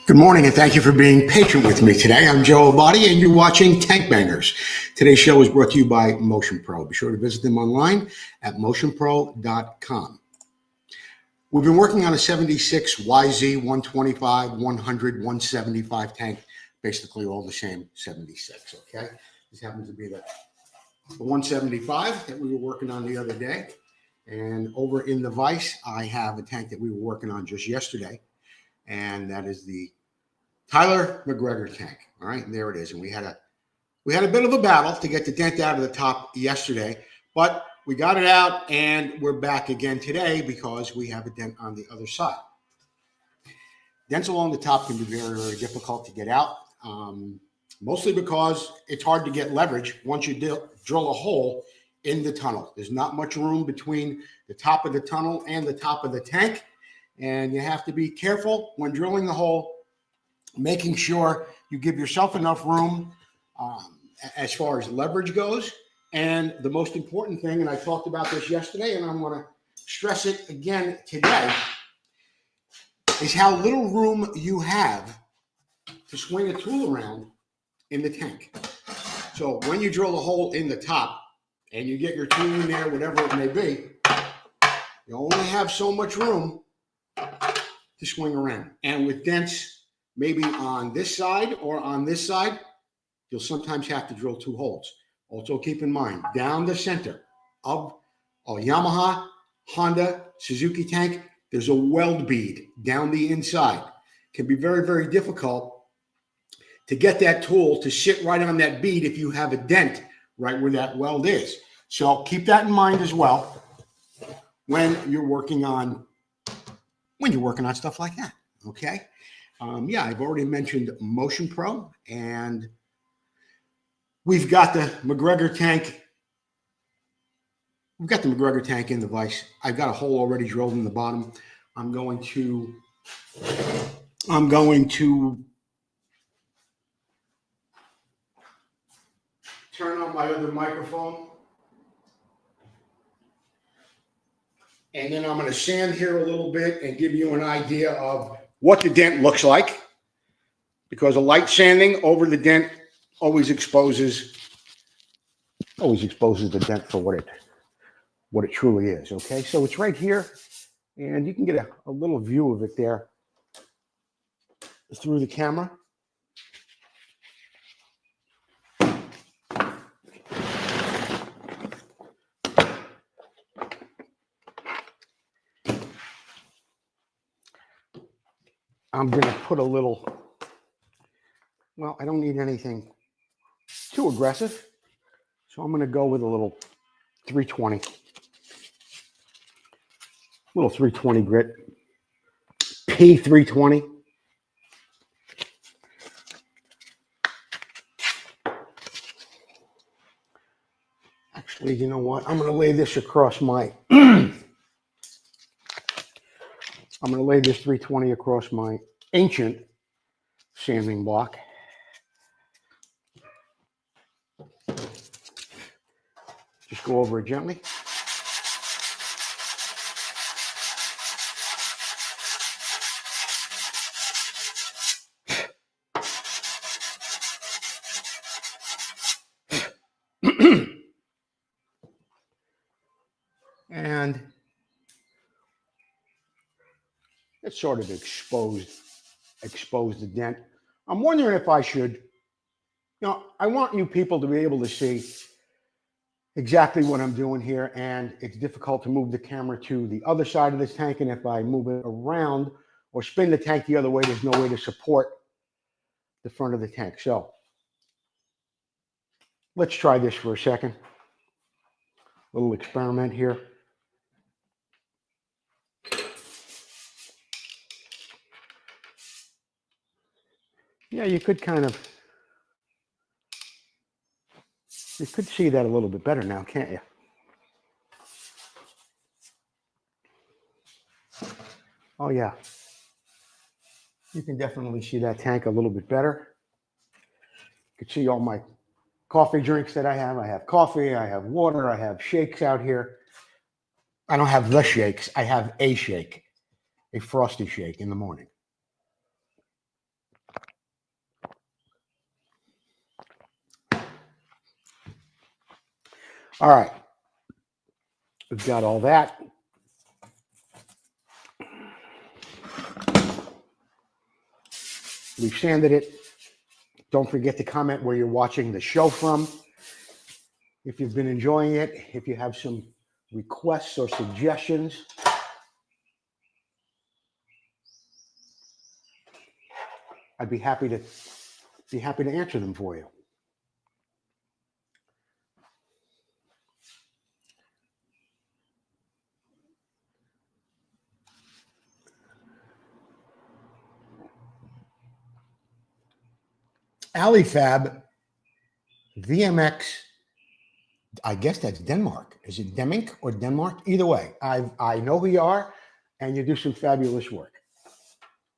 Good morning, and thank you for being patient with me today. I'm Joe Abadi, and you're watching Tank Bangers. Today's show is brought to you by Motion Pro. Be sure to visit them online at motionpro.com. We've been working on a 76 YZ 125, 100, 175 tank, basically all the same 76, okay? This happens to be the 175 that we were working on the other day. And over in the vise, I have a tank that we were working on just yesterday, and that is the Tyler McGregor tank. All right, and there it is. And we had a bit of a battle to get the dent out of the top yesterday, but we got it out, and we're back again today because we have a dent on the other side. Dents along the top can be very, very difficult to get out, mostly because it's hard to get leverage once you drill a hole in the tunnel. There's not much room between the top of the tunnel and the top of the tank, and you have to be careful when drilling the hole, making sure you give yourself enough room as far as leverage goes. And the most important thing, and I talked about this yesterday, and I'm going to stress it again today, is how little room you have to swing a tool around in the tank. So when you drill a hole in the top and you get your tool in there, whatever it may be, you only have so much room to swing around. And with dents, maybe on this side or on this side, you'll sometimes have to drill two holes. Also keep in mind, down the center of a Yamaha, Honda, Suzuki tank, there's a weld bead down the inside. It can be very, very difficult to get that tool to sit right on that bead if you have a dent right where that weld is. So keep that in mind as well when you're working on stuff like that, okay? Yeah, I've already mentioned Motion Pro, and we've got the McGregor tank. We've got the McGregor tank in the vise. I've got a hole already drilled in the bottom. I'm going to turn on my other microphone, and then I'm going to sand here a little bit and give you an idea of what the dent looks like, because a light sanding over the dent always exposes the dent for what it truly is. Okay, so it's right here, and you can get a little view of it there through the camera. I'm going to put a little, well, I don't need anything too aggressive, so I'm going to go with a little 320. Little 320 grit. P320. Actually, you know what? I'm going to lay this across my I'm going to lay this 320 across my ancient sanding block. Just go over it gently. And it sort of exposed the dent. I'm wondering if I should, I want you people to be able to see exactly what I'm doing here, and it's difficult to move the camera to the other side of this tank, and if I move it around or spin the tank the other way, there's no way to support the front of the tank. So let's try this for a second. A little experiment here. Yeah, you could see that a little bit better now, can't you? Oh yeah, you can definitely see that tank a little bit better. You can see all my coffee drinks that I have. I have coffee, I have water, I have shakes out here. I don't have the shakes, I have a shake, a frosty shake in the morning. All right. We've got all that. We've sanded it. Don't forget to comment where you're watching the show from. If you've been enjoying it, if you have some requests or suggestions, I'd be happy to answer them for you. Alifab, VMX, I guess that's Denmark. Is it Demink or Denmark? Either way, I know who you are, and you do some fabulous work.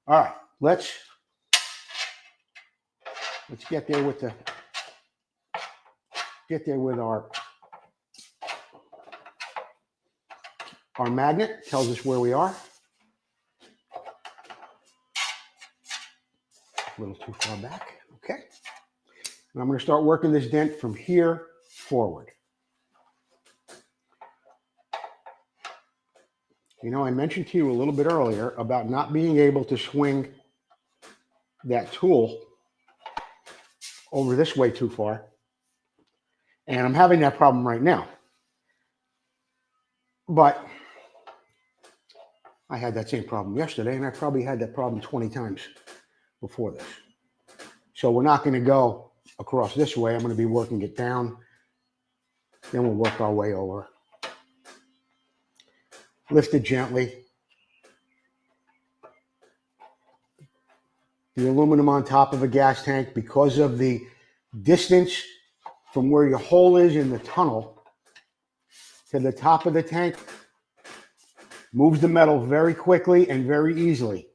All right, let's get there with our magnet. Tells us where we are. A little too far back. Okay. And I'm going to start working this dent from here forward. You know, I mentioned to you a little bit earlier about not being able to swing that tool over this way too far. And I'm having that problem right now. But I had that same problem yesterday, and I probably had that problem 20 times before this. So we're not going to go across this way. I'm going to be working it down. Then we'll work our way over. Lift it gently. The aluminum on top of a gas tank, because of the distance from where your hole is in the tunnel to the top of the tank, moves the metal very quickly and very easily.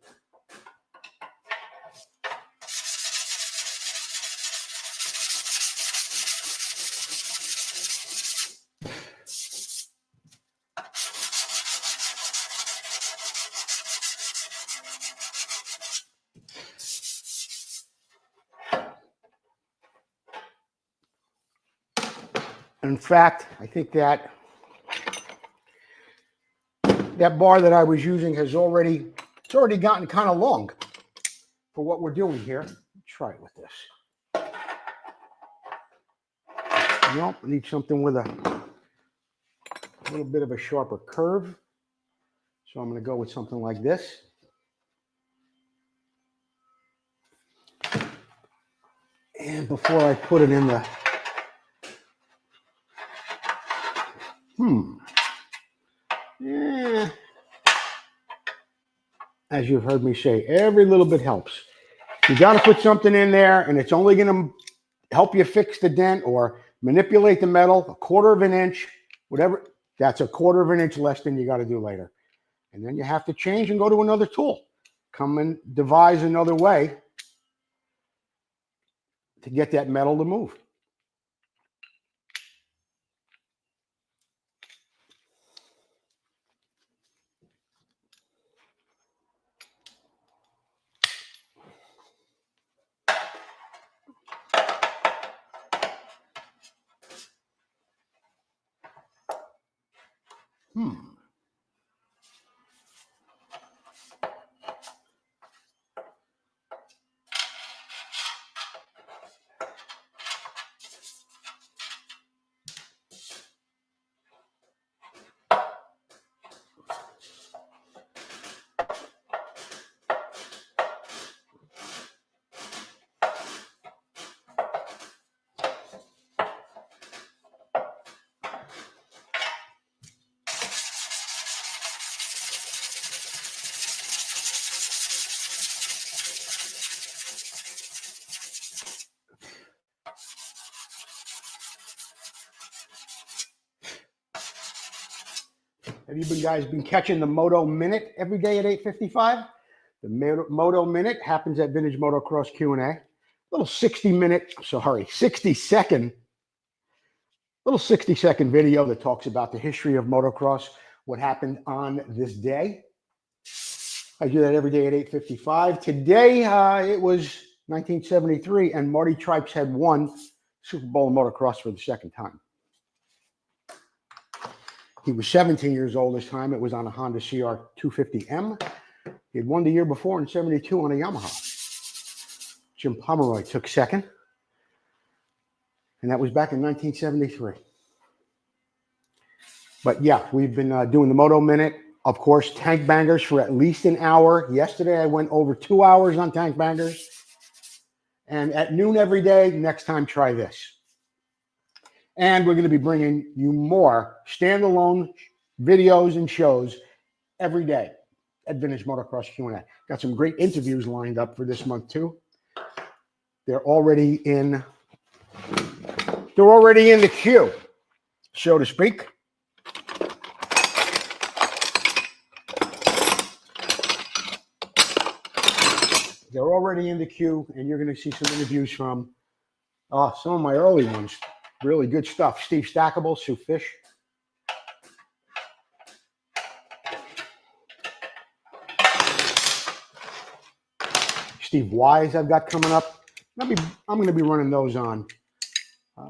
In fact, I think that bar that I was using it's already gotten kind of long for what we're doing here. Let's try it with this. Nope, I need something with a little bit of a sharper curve. So I'm going to go with something like this. And before I put it in the as you've heard me say, every little bit helps. You got to put something in there, and it's only going to help you fix the dent or manipulate the metal a quarter of an inch, whatever. That's a quarter of an inch less than you got to do later. And then you have to change and go to another tool. Come and devise another way to get that metal to move. Have you guys been catching the Moto Minute every day at 8:55? The Moto Minute happens at Vintage Motocross Q&A. Little 60-second video that talks about the history of motocross, what happened on this day. I do that every day at 8:55. Today, it was 1973, and Marty Tripes had won Super Bowl of motocross for the second time. He was 17 years old this time. It was on a Honda CR 250M. He had won the year before in 72 on a Yamaha. Jim Pomeroy took second. And that was back in 1973. But yeah, we've been doing the Moto Minute. Of course, Tank Bangers for at least an hour. Yesterday, I went over 2 hours on Tank Bangers. And at noon every day, next time, try this. And we're going to be bringing you more standalone videos and shows every day at Vintage Motocross Q&A. Got some great interviews lined up for this month, too. They're already in the queue, so to speak. They're already in the queue, and you're going to see some interviews from some of my early ones. Really good stuff. Steve Stackable, Sue Fish. Steve Wise I've got coming up. I'm going to be running those on.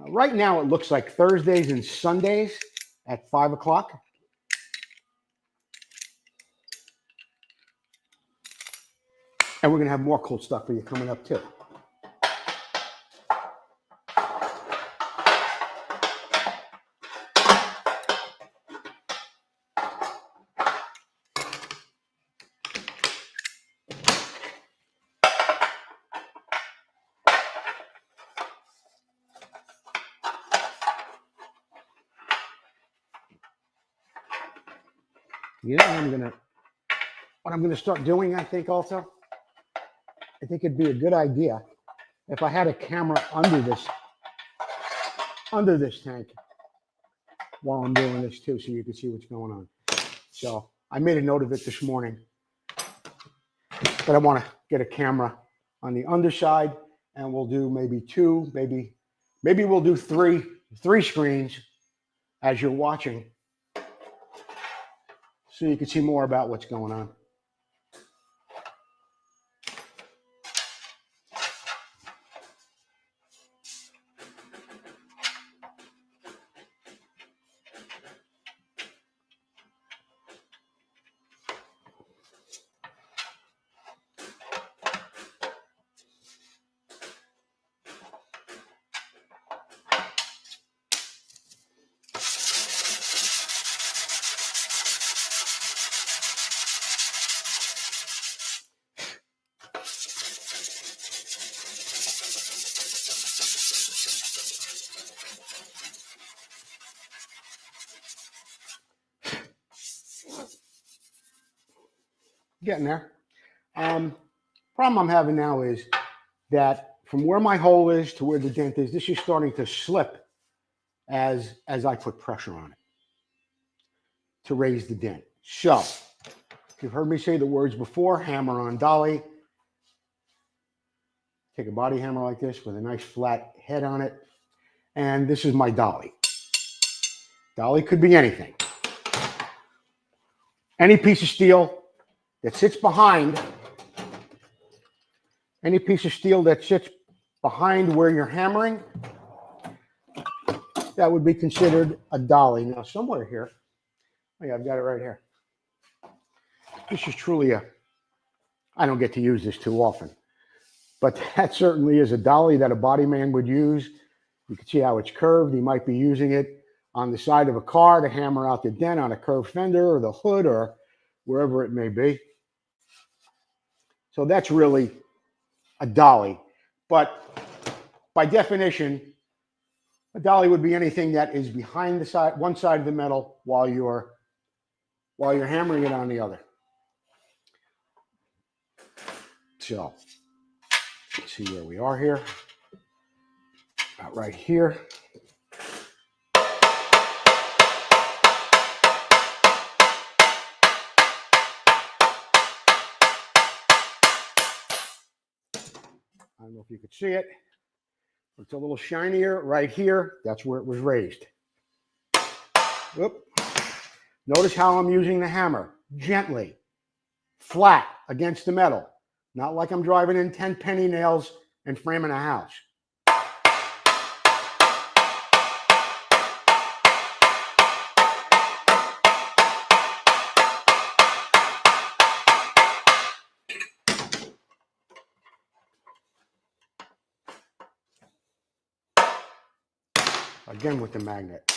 Right now, it looks like Thursdays and Sundays at 5 o'clock. And we're going to have more cool stuff for you coming up, too. You know what I'm gonna start doing, I think also, I think it'd be a good idea if I had a camera under this tank while I'm doing this too, so you can see what's going on. So I made a note of it this morning, but I want to get a camera on the underside, and we'll do maybe two, maybe we'll do three screens as you're watching, so you can see more about what's going on. Getting there. Problem I'm having now is that from where my hole is to where the dent is, this is starting to slip as I put pressure on it to raise the dent. So, if you've heard me say the words before, hammer on dolly. Take a body hammer like this with a nice flat head on it. And this is my dolly. Dolly could be anything. Any piece of steel that sits behind, where you're hammering, that would be considered a dolly. Now, somewhere here, oh yeah, I've got it right here. This is truly I don't get to use this too often, but that certainly is a dolly that a body man would use. You can see how it's curved. He might be using it on the side of a car to hammer out the dent on a curved fender or the hood or wherever it may be. So that's really a dolly. But by definition, a dolly would be anything that is behind the side, one side of the metal while you're hammering it on the other. So let's see where we are here. About right here. I don't know if you could see it. It's a little shinier right here. That's where it was raised. Whoop. Notice how I'm using the hammer. Gently. Flat against the metal. Not like I'm driving in 10 penny nails and framing a house. again with the magnet.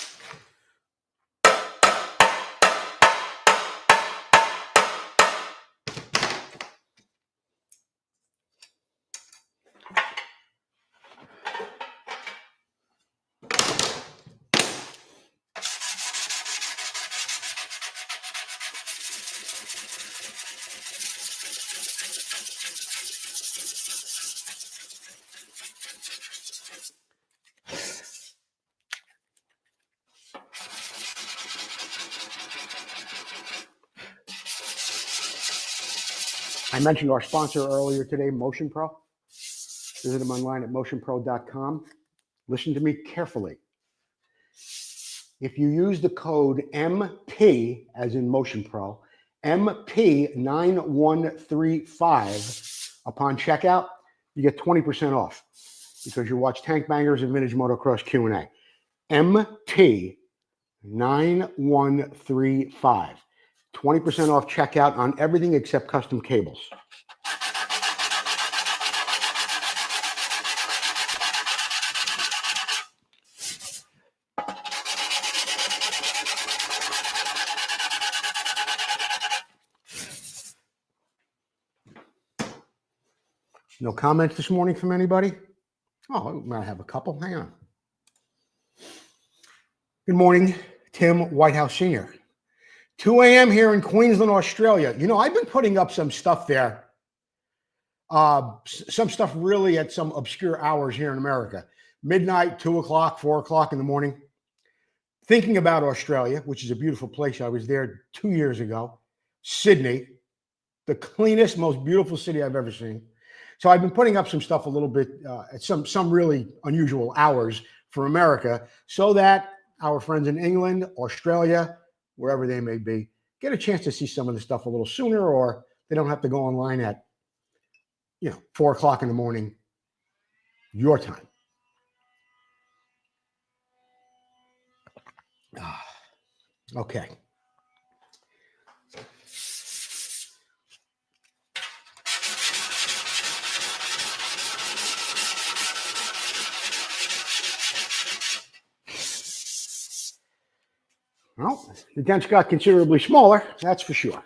I mentioned our sponsor earlier today, Motion Pro. Visit them online at motionpro.com. Listen to me carefully. If you use the code MP, as in Motion Pro, MP9135 upon checkout, you get 20% off because you watch Tank Bangers and Vintage Motocross Q&A. MP9135. 20% off checkout on everything except custom cables. No comments this morning from anybody? Oh, I might have a couple. Hang on. Good morning, Tim Whitehouse Sr. 2 a.m. here in Queensland, Australia. You know, I've been putting up some stuff there. Some stuff really at some obscure hours here in America. Midnight, 2 o'clock, 4 o'clock in the morning. Thinking about Australia, which is a beautiful place. I was there 2 years ago. Sydney, the cleanest, most beautiful city I've ever seen. So I've been putting up some stuff a little bit at some really unusual hours for America so that our friends in England, Australia, wherever they may be, get a chance to see some of the stuff a little sooner, or they don't have to go online at, 4 o'clock in the morning, your time. Okay. Well, the dents got considerably smaller, that's for sure.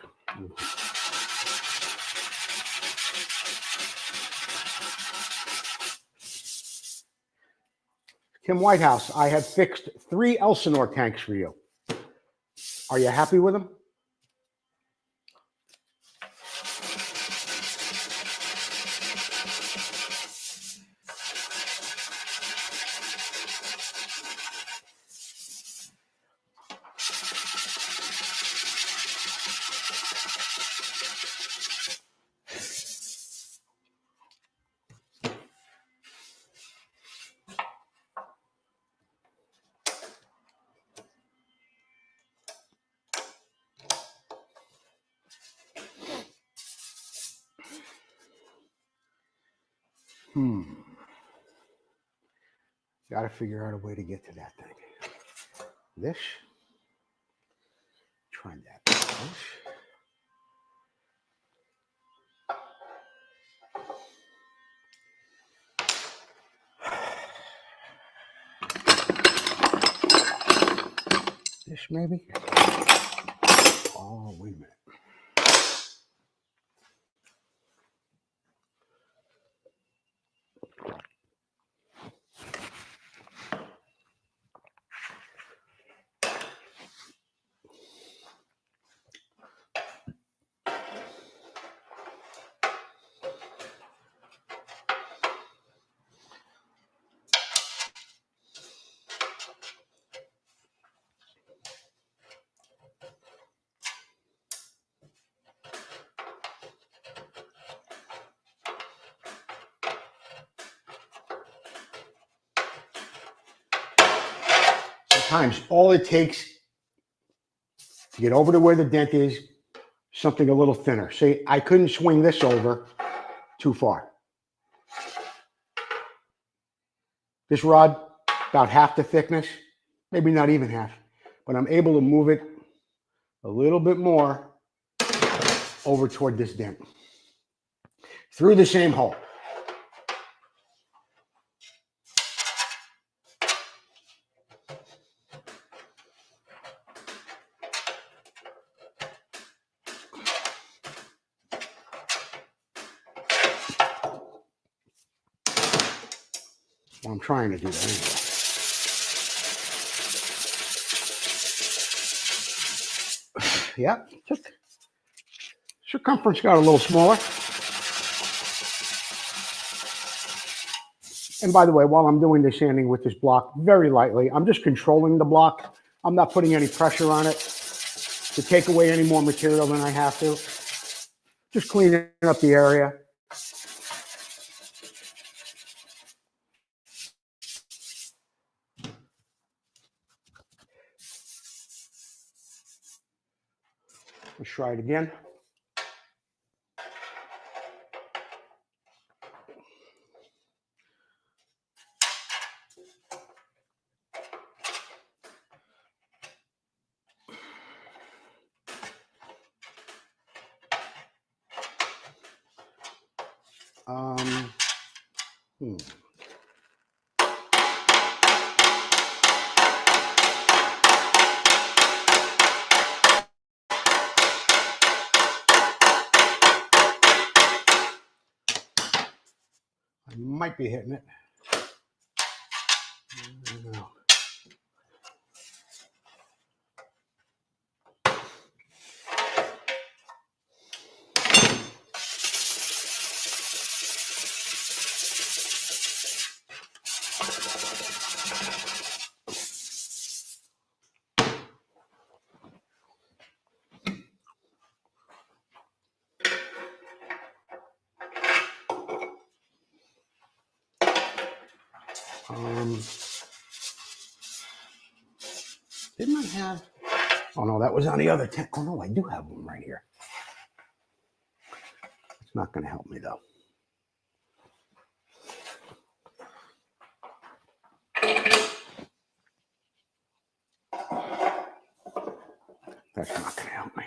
Tim Whitehouse, I have fixed 3 Elsinore tanks for you. Are you happy with them? Got to figure out a way to get to that thing. This. Try that. This maybe? Oh, wait a minute. Sometimes all it takes to get over to where the dent is, something a little thinner. See, I couldn't swing this over too far. This rod, about half the thickness, maybe not even half, but I'm able to move it a little bit more over toward this dent through the same hole. Well, I'm trying to do that anyway. Yep, circumference got a little smaller. And by the way, while I'm doing this sanding with this block very lightly, I'm just controlling the block. I'm not putting any pressure on it to take away any more material than I have to. Just cleaning up the area. Let's try it again. I might be hitting it. I don't know. Didn't I have? Oh no, that was on the other tent. Oh no, I do have one right here. It's not going to help me though. That's not going to help me.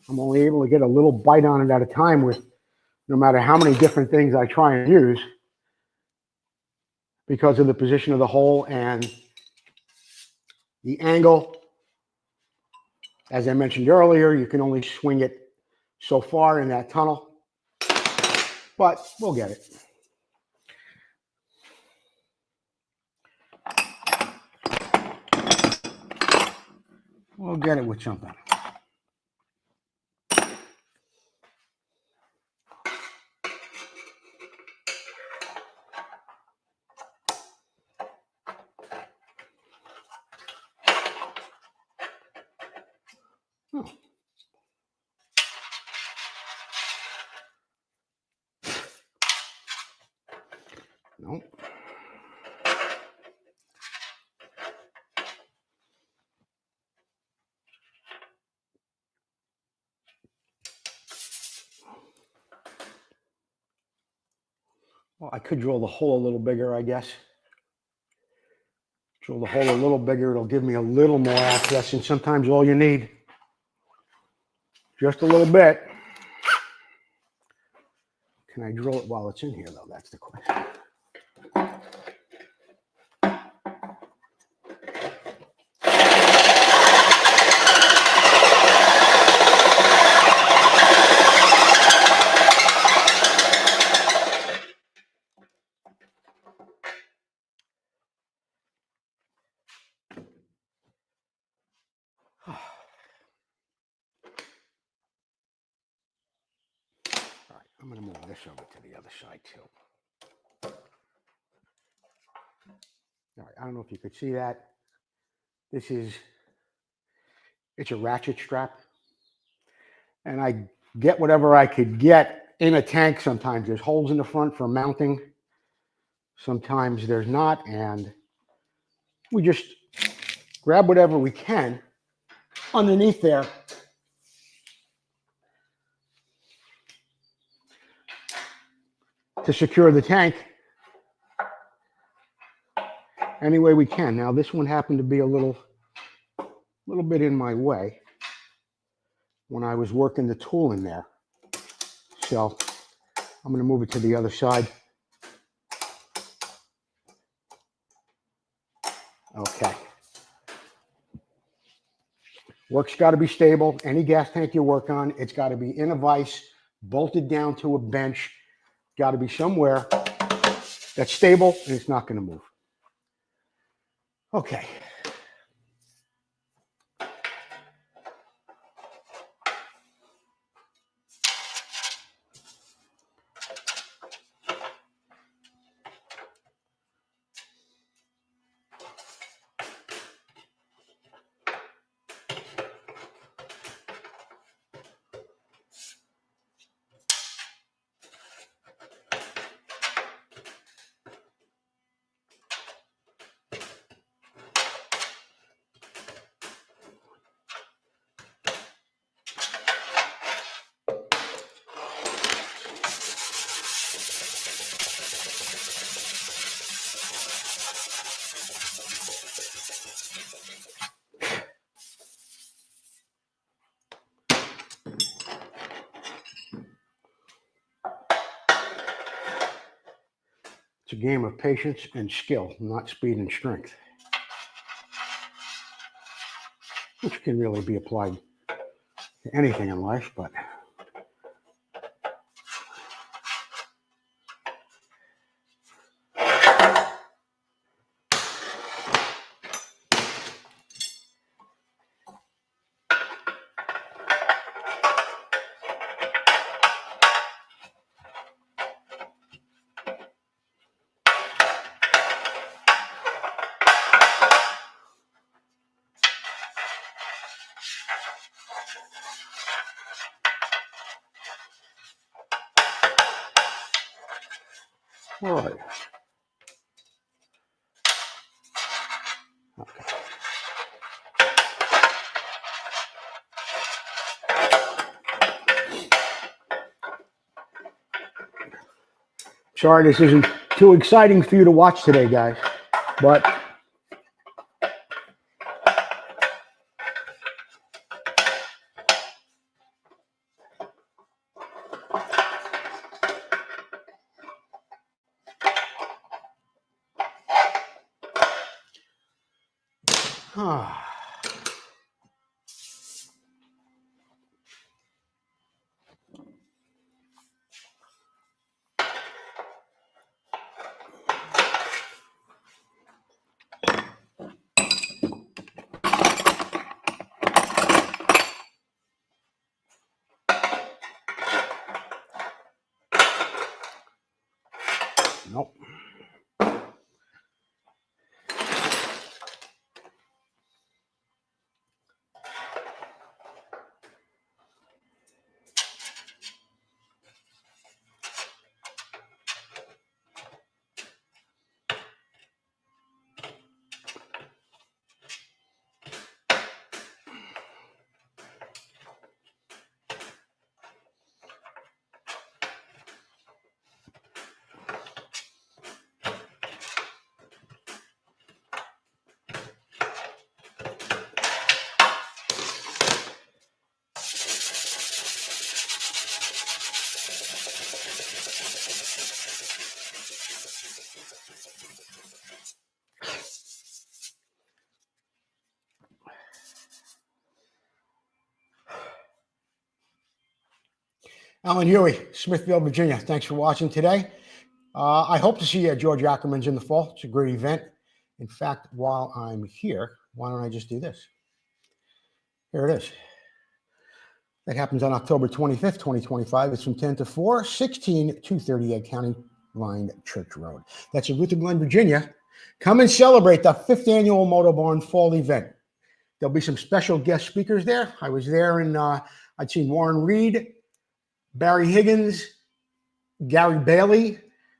I'm only able to get a little bite on it at a time with no matter how many different things I try and use because of the position of the hole and the angle. As I mentioned earlier, you can only swing it so far in that tunnel, but we'll get it. We'll get it with something. Oh. Nope. Well, I could drill the hole a little bigger, I guess. Drill the hole a little bigger. It'll give me a little more access, and sometimes all you need, just a little bit. Can I drill it while it's in here, though? That's the question. I'm going to move this over to the other side too. All right, I don't know if you could see that. It's a ratchet strap. And I get whatever I could get in a tank. Sometimes there's holes in the front for mounting. Sometimes there's not. And we just grab whatever we can underneath there to secure the tank any way we can. Now, this one happened to be a little bit in my way when I was working the tool in there. So I'm going to move it to the other side. Okay. Work's got to be stable. Any gas tank you work on, it's got to be in a vise, bolted down to a bench. Got to be somewhere that's stable and it's not going to move. Okay. It's a game of patience and skill, not speed and strength, which can really be applied to anything in life, but all right. Okay. Sorry, this isn't too exciting for you to watch today, guys, but nope. Alan Huey, Smithfield, Virginia. Thanks for watching today. I hope to see you at George Ackerman's in the fall. It's a great event. In fact, while I'm here, why don't I just do this? Here it is. That happens on October 25th, 2025. It's from 10 to 4, 16238 County Line Church Road. That's in Luther Glen, Virginia. Come and celebrate the 5th annual Moto Barn Fall event. There'll be some special guest speakers there. I was there and I'd seen Warren Reed, Barry Higgins, Gary Bailey,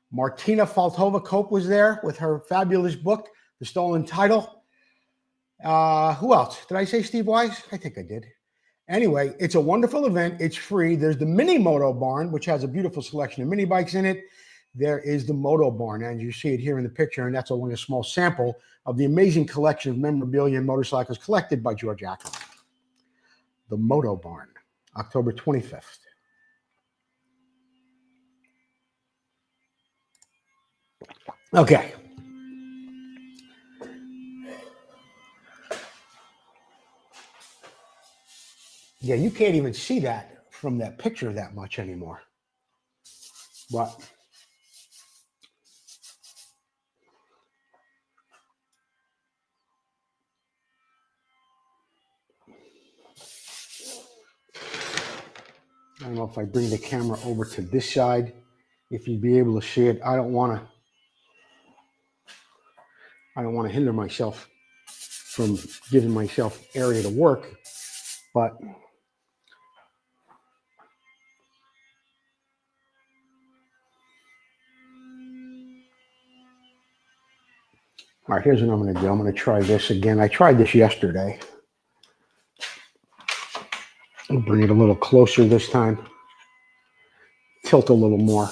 Martina Faltova-Cope was there with her fabulous book, The Stolen Title. Who else? Did I say Steve Wise? I think I did. Anyway, it's a wonderful event. It's free. There's the Mini Moto Barn, which has a beautiful selection of mini bikes in it. There is the Moto Barn, and you see it here in the picture, and that's only a small sample of the amazing collection of memorabilia and motorcycles collected by George Ackerman. The Moto Barn, October 25th. Okay. Yeah, you can't even see that from that picture that much anymore. But I don't know if I bring the camera over to this side, if you'd be able to see it. I don't want to hinder myself from giving myself area to work, but all right, here's what I'm going to do. I'm going to try this again. I tried this yesterday. I'll bring it a little closer this time. Tilt a little more.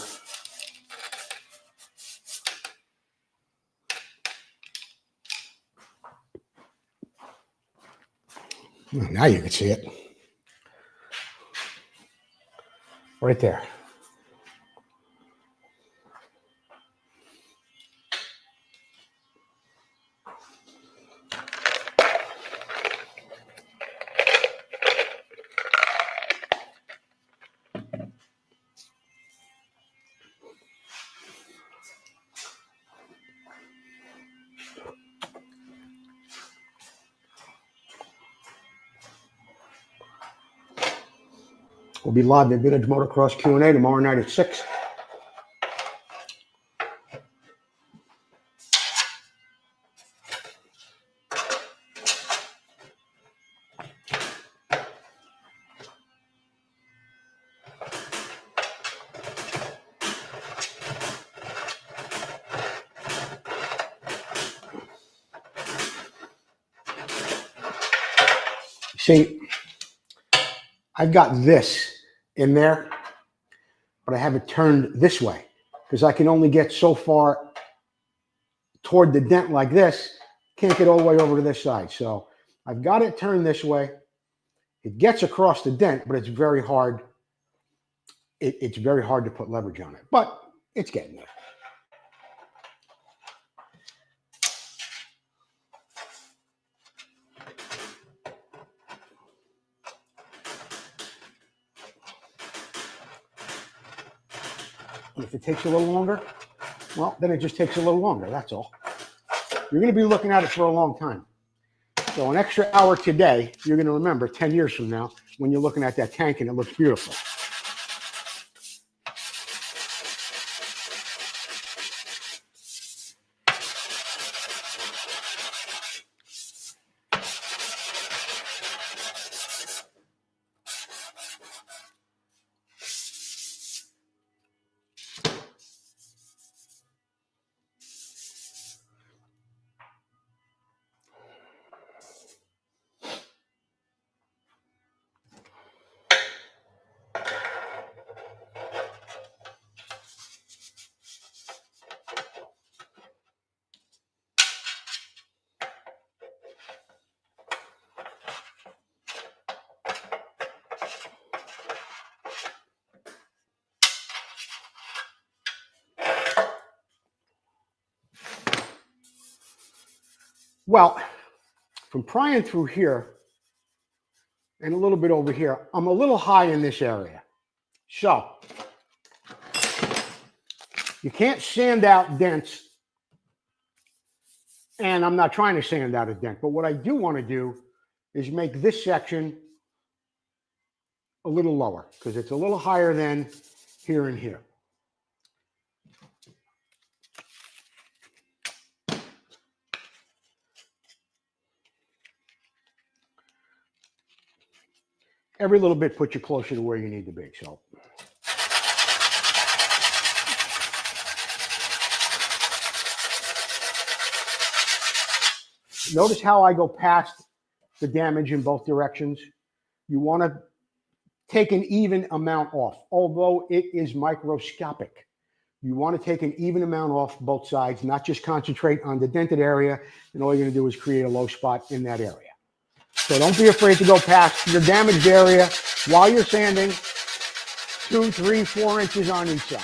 Now you can see it. Right there. We'll be live at Vintage Motocross Q&A tomorrow night at 6. See, I've got this in there, but I have it turned this way because I can only get so far toward the dent like this. Can't get all the way over to this side. So I've got it turned this way. It gets across the dent, but it's very hard. It's very hard to put leverage on it, but it's getting there. And if it takes a little longer, well, then it just takes a little longer. That's all. You're going to be looking at it for a long time. So an extra hour today, you're going to remember 10 years from now when you're looking at that tank and it looks beautiful. Well, from prying through here and a little bit over here, I'm a little high in this area. So you can't sand out dents, and I'm not trying to sand out a dent, but what I do want to do is make this section a little lower because it's a little higher than here and here. Every little bit puts you closer to where you need to be. So notice how I go past the damage in both directions. You want to take an even amount off, although it is microscopic. You want to take an even amount off both sides, not just concentrate on the dented area, and all you're going to do is create a low spot in that area. So don't be afraid to go past your damaged area while you're sanding 2, 3, 4 inches on each side.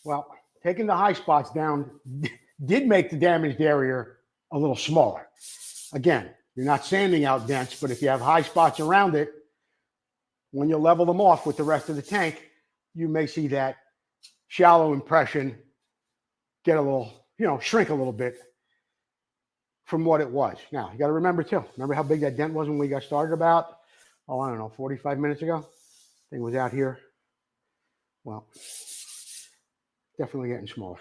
Well, taking the high spots down did make the damaged area a little smaller. Again, you're not sanding out dents, but if you have high spots around it, when you level them off with the rest of the tank, you may see that shallow impression get a little, shrink a little bit from what it was. Now, you got to remember too, remember how big that dent was when we got started about, I don't know, 45 minutes ago? Thing was out here. Well, definitely getting smaller.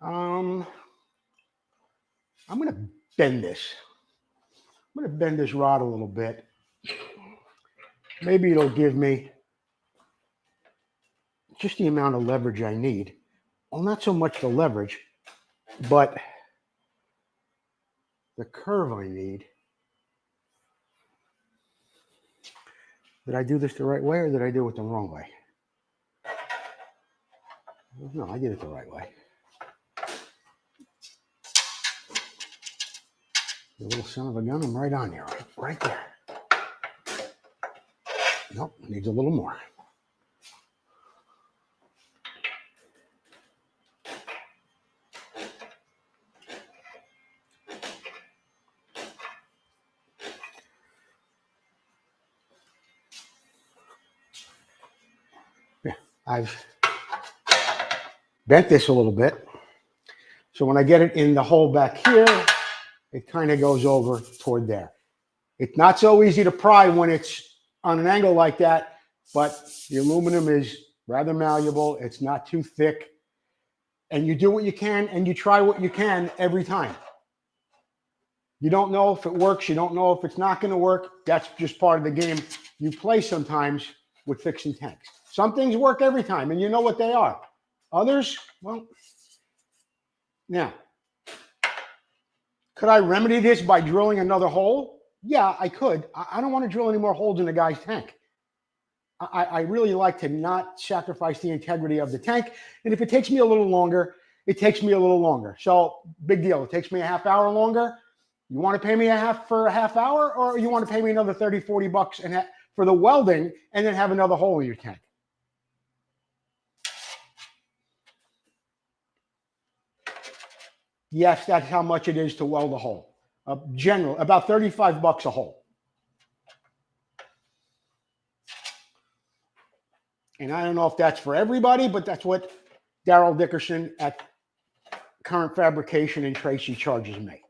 I'm going to bend this. I'm going to bend this rod a little bit. Maybe it'll give me just the amount of leverage I need. Well, not so much the leverage, but the curve I need. Did I do this the right way or did I do it the wrong way? No, I did it the right way. The little son of a gun, I'm right on there, right there. Nope, needs a little more. Yeah, I've bent this a little bit. So when I get it in the hole back here, it kind of goes over toward there. It's not so easy to pry when it's on an angle like that, but the aluminum is rather malleable. It's not too thick. And you do what you can and you try what you can every time. You don't know if it works. You don't know if it's not going to work. That's just part of the game you play sometimes with fixing tanks. Some things work every time, and you know what they are. Others, well, now, could I remedy this by drilling another hole? Yeah, I could. I don't want to drill any more holes in the guy's tank. I really like to not sacrifice the integrity of the tank. And if it takes me a little longer, it takes me a little longer. So big deal. It takes me a half hour longer. You want to pay me for a half hour, or you want to pay me another 30, 40 bucks for the welding and then have another hole in your tank? Yes, that's how much it is to weld a hole. General, about 35 bucks a hole. And I don't know if that's for everybody, but that's what Daryl Dickerson at Current Fabrication in Tracy charges me.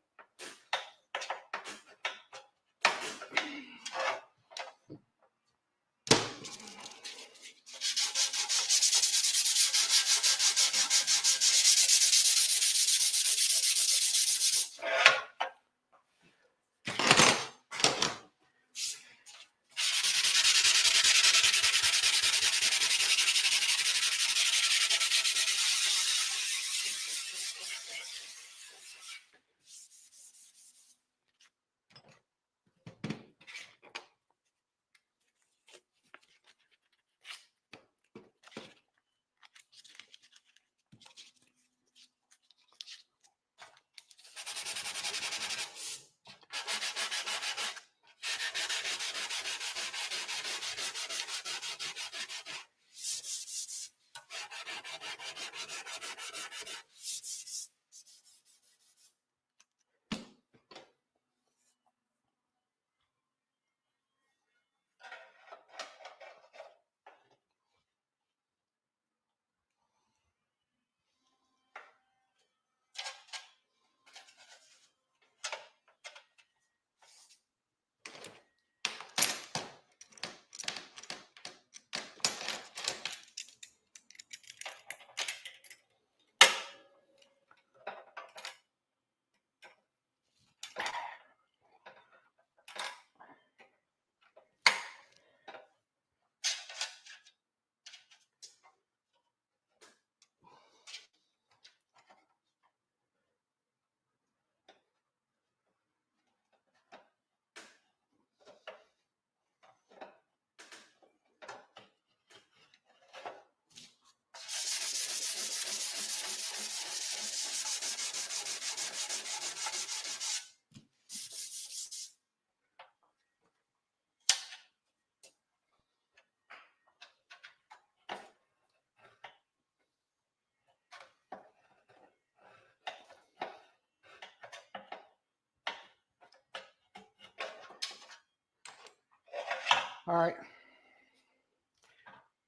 All right.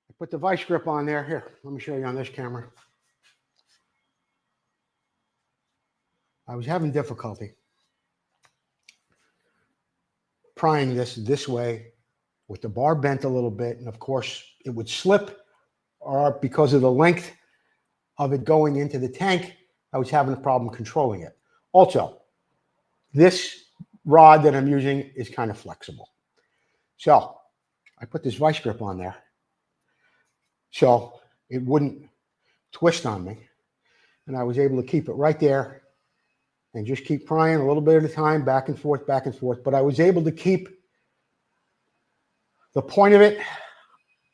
I put the vice grip on there. Here, let me show you on this camera. I was having difficulty prying this way with the bar bent a little bit. And of course, it would slip, or because of the length of it going into the tank, I was having a problem controlling it. Also, this rod that I'm using is kind of flexible. So I put this vice grip on there so it wouldn't twist on me. And I was able to keep it right there and just keep prying a little bit at a time, back and forth, back and forth. But I was able to keep the point of it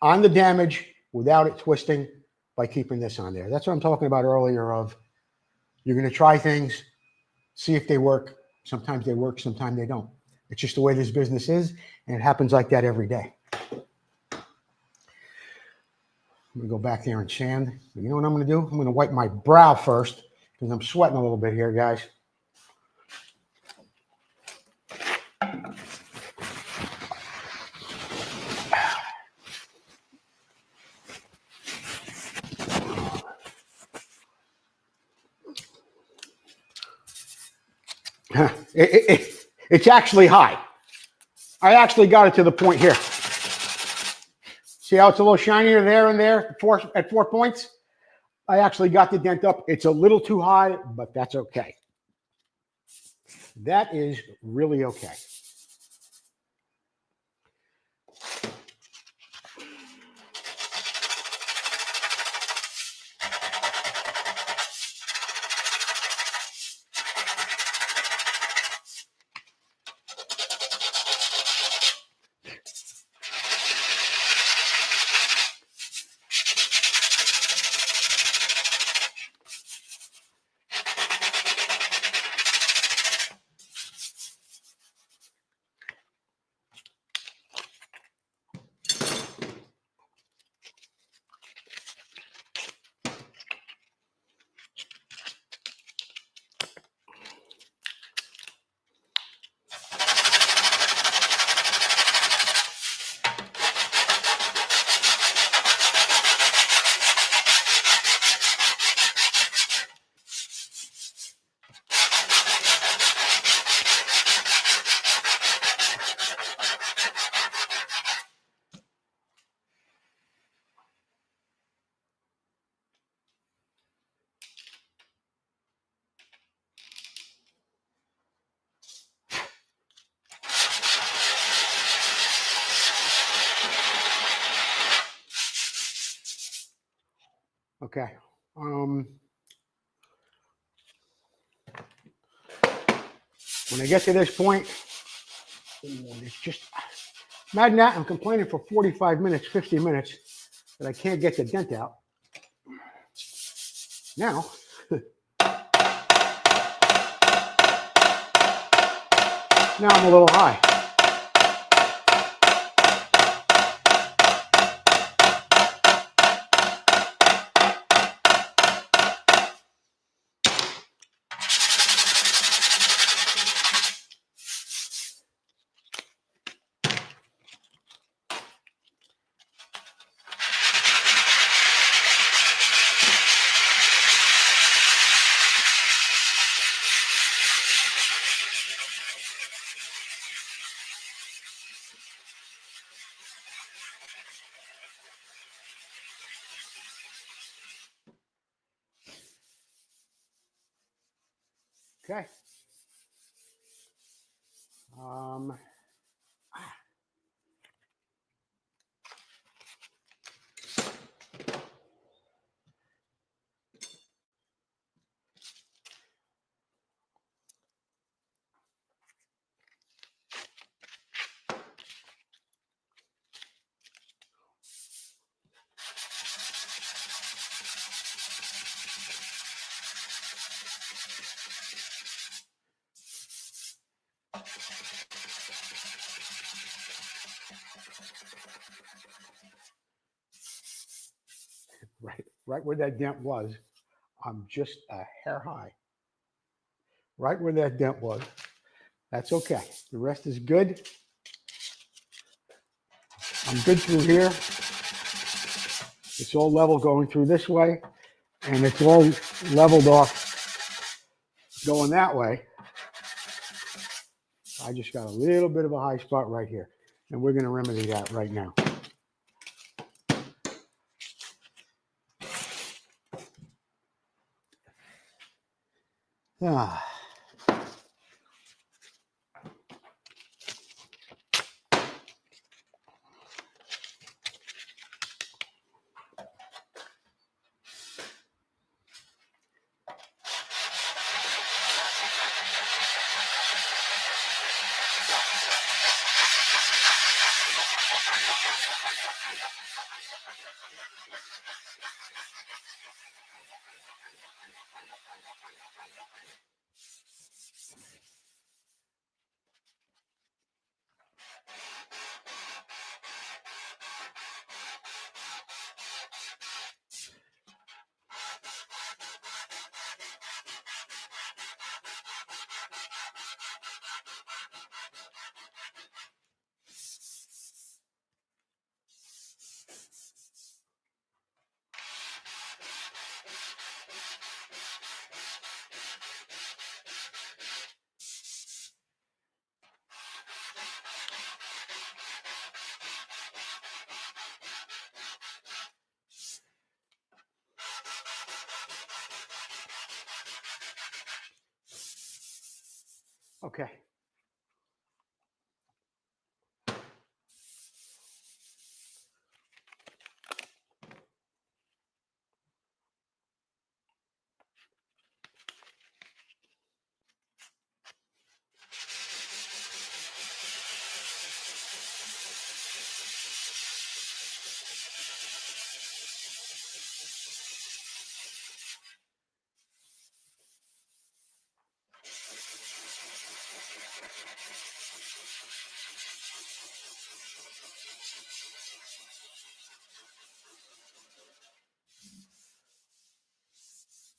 on the damage without it twisting by keeping this on there. That's what I'm talking about earlier of you're going to try things, see if they work. Sometimes they work, sometimes they don't. It's just the way this business is, and it happens like that every day. I'm gonna go back there and sand. You know what I'm gonna do? I'm gonna wipe my brow first because I'm sweating a little bit here, guys. It's actually high. I actually got it to the point here. See how it's a little shinier there and there at 4 points? I actually got the dent up. It's a little too high, but that's okay. That is really okay. Okay. When I get to this point, it's just, imagine that I'm complaining for 45 minutes, 50 minutes that I can't get the dent out. Now, now I'm a little high. Okay. Right where that dent was, I'm just a hair high. Right where that dent was. That's okay. The rest is good. I'm good through here. It's all level going through this way, and it's all leveled off going that way. I just got a little bit of a high spot right here, and we're going to remedy that right now. Ah. Okay.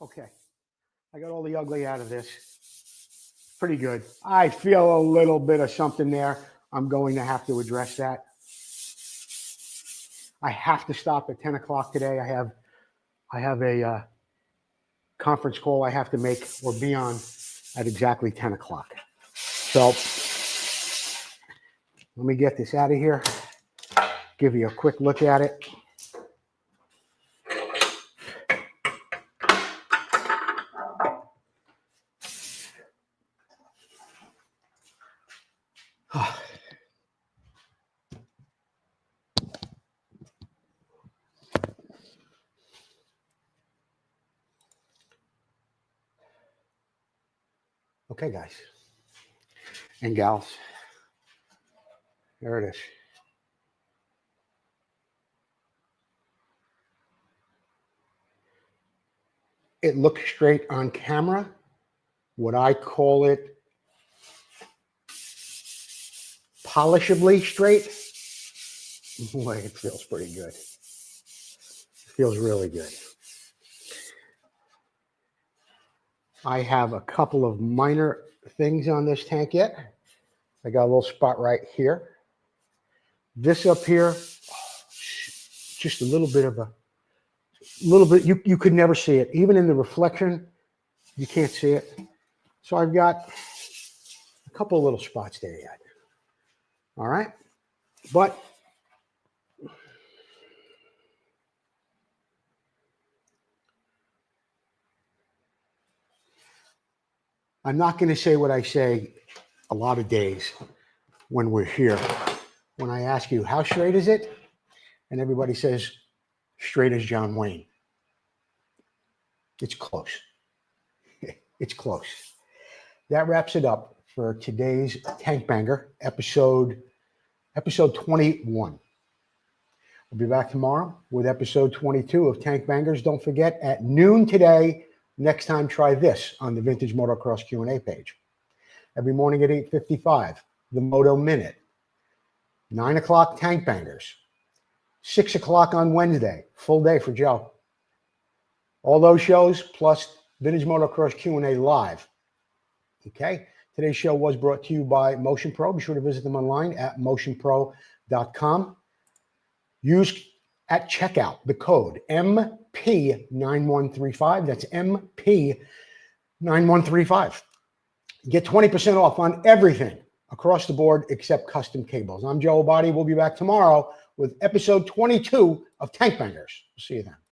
Okay. I got all the ugly out of this. Pretty good. I feel a little bit of something there. I'm going to have to address that. I have to stop at 10 o'clock today. I have a conference call I have to make or be on at exactly 10 o'clock. So let me get this out of here. Give you a quick look at it. Okay, guys and gals, there it is. It looks straight on camera. Would I call it polishably straight? Boy, it feels pretty good. It feels really good. I have a couple of minor things on this tank yet. I got a little spot right here. This up here, just a little bit, you could never see it. Even in the reflection, you can't see it. So I've got a couple of little spots there yet. All right. But I'm not going to say what I say a lot of days when we're here. When I ask you, how straight is it? And everybody says, straight as John Wayne. It's close. It's close. That wraps it up for today's Tank Banger, episode 21. We'll be back tomorrow with episode 22 of Tank Bangers. Don't forget, at noon today, next time, try this on the Vintage Motocross Q&A page. Every morning at 8:55, the Moto Minute. 9 o'clock, Tank Bangers. 6 o'clock on Wednesday, full day for Joe. All those shows, plus Vintage Motocross Q&A live. Okay? Today's show was brought to you by Motion Pro. Be sure to visit them online at motionpro.com. Use at checkout the code MP9135. That's MP9135. Get 20% off on everything across the board except custom cables. I'm Joe Abadi. We'll be back tomorrow with episode 22 of Tank Bangers. See you then.